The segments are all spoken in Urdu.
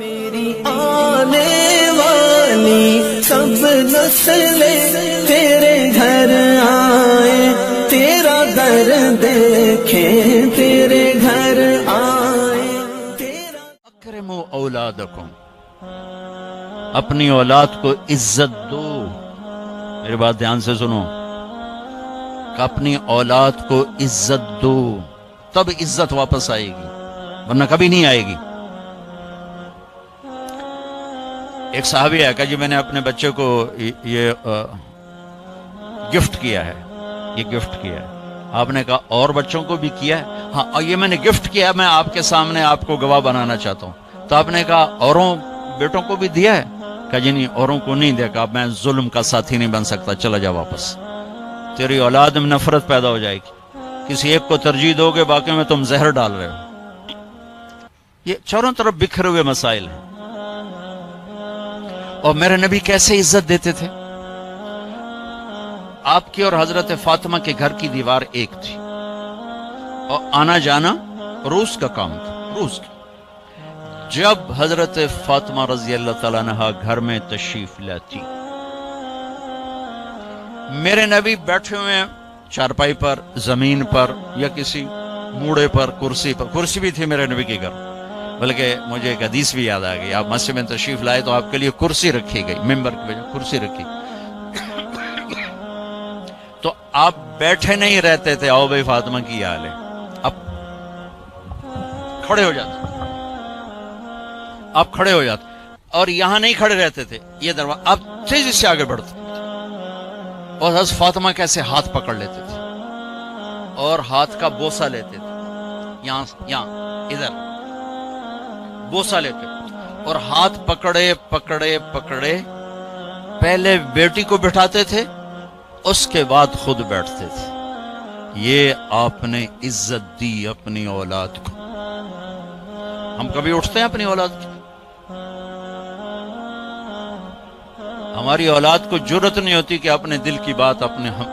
میری آنے والی سب نسلیں تیرے گھر آئیں، تیرا در دیکھیں، تیرے گھر آئیں، تیرا اکرموا اولادکم، اپنی اولاد کو عزت دو۔ میری بات دھیان سے سنو کہ اپنی اولاد کو عزت دو، تب عزت واپس آئے گی، ورنہ کبھی نہیں آئے گی۔ ایک صحابی ہے کہ جی میں نے اپنے بچے کو یہ گفٹ کیا ہے، یہ گفٹ کیا ہے۔ آپ نے کہا اور بچوں کو بھی کیا ہے؟ ہاں، اور یہ میں نے گفٹ کیا ہے، میں آپ کے سامنے آپ کو گواہ بنانا چاہتا ہوں۔ تو آپ نے کہا اوروں بیٹوں کو بھی دیا ہے؟ کہا جی نہیں، اوروں کو نہیں دیا۔ کہا میں ظلم کا ساتھی نہیں بن سکتا، چلا جا واپس۔ تیری اولاد میں نفرت پیدا ہو جائے گی، کسی ایک کو ترجیح دو گے، باقی میں تم زہر ڈال رہے ہو۔ یہ چاروں طرف بکھرے ہوئے مسائل ہیں۔ اور میرے نبی کیسے عزت دیتے تھے؟ آپ کی اور حضرت فاطمہ کے گھر کی دیوار ایک تھی، اور آنا جانا روز کا کام تھا، روز کا۔ جب حضرت فاطمہ رضی اللہ تعالیٰ عنہا گھر میں تشریف لاتی، میرے نبی بیٹھے ہوئے ہیں چارپائی پر، زمین پر، یا کسی موڑے پر، کرسی پر۔ کرسی بھی تھی میرے نبی کے گھر، بلکہ مجھے ایک حدیث بھی یاد آ گئی۔ آپ مسجد میں تشریف لائے تو آپ کے لیے کرسی رکھی گئی، ممبر کی وجہ کرسی رکھی۔ تو آپ بیٹھے نہیں رہتے تھے، آؤ بھائی فاطمہ کی حال ہے، اب کھڑے ہو جاتے، آپ کھڑے ہو جاتے، اور یہاں نہیں کھڑے رہتے تھے، یہ دروازہ، آپ تیزی سے آگے بڑھتے، اور حضرت فاطمہ کیسے ہاتھ پکڑ لیتے تھے اور ہاتھ کا بوسہ لیتے تھے، یہاں ادھر بوسہ لیتے، اور ہاتھ پکڑے پکڑے پکڑے پہلے بیٹی کو بٹھاتے تھے، اس کے بعد خود بیٹھتے تھے۔ یہ آپ نے عزت دی اپنی اولاد کو۔ ہم کبھی اٹھتے ہیں اپنی اولاد کی؟ ہماری اولاد کو جرأت نہیں ہوتی کہ اپنے دل کی بات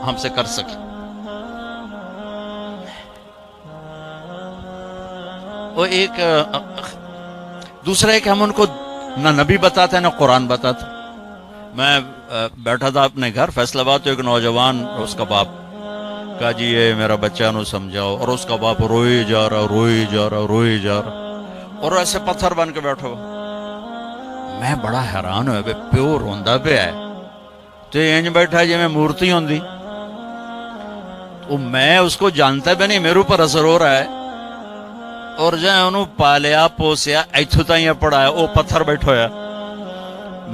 ہم سے کر سکے۔ وہ ایک دوسرا ہے کہ ہم ان کو نہ نبی بتاتے ہیں نہ قرآن بتاتے۔ میں بیٹھا تھا اپنے گھر فیصل آباد، تو ایک نوجوان، اس کا باپ کہا جی یہ میرا بچہ نو سمجھاؤ، اور اس کا باپ روئی جا رہا روئی جا رہا روئی جا رہا، اور ایسے پتھر بن کے بیٹھا ہوا۔ میں بڑا حیران ہوا، پیو روندا پہ ہے تو انج بیٹھا جی میں مورتی ہوندی، تو میں اس کو جانتا بھی نہیں، میرے اوپر اثر ہو رہا ہے، اور جائے انہوں پالیا پوسیا ایتھو تائیں پڑھایا، وہ پتھر بیٹھا ہے۔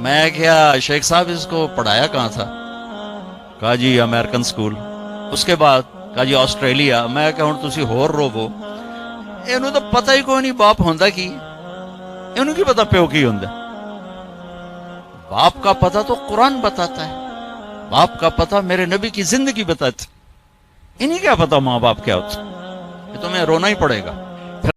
میں کیا شیخ صاحب اس کو پڑھایا کہاں تھا؟ کہا جی امریکن سکول۔ اس کے بعد کہا جی آسٹریلیا۔ میں کہا ہوں تسی ہور روو، انہوں تو پتہ ہی کوئی نہیں باپ ہوندا کی، انہوں کی پتہ پیو کی ہوندا۔ باپ کا پتہ تو قرآن بتاتا ہے، باپ کا پتہ میرے نبی کی زندگی بتاتی، انہیں کیا پتہ ماں باپ کیا ہوتا؟ یہ تمہیں رونا ہی پڑے گا۔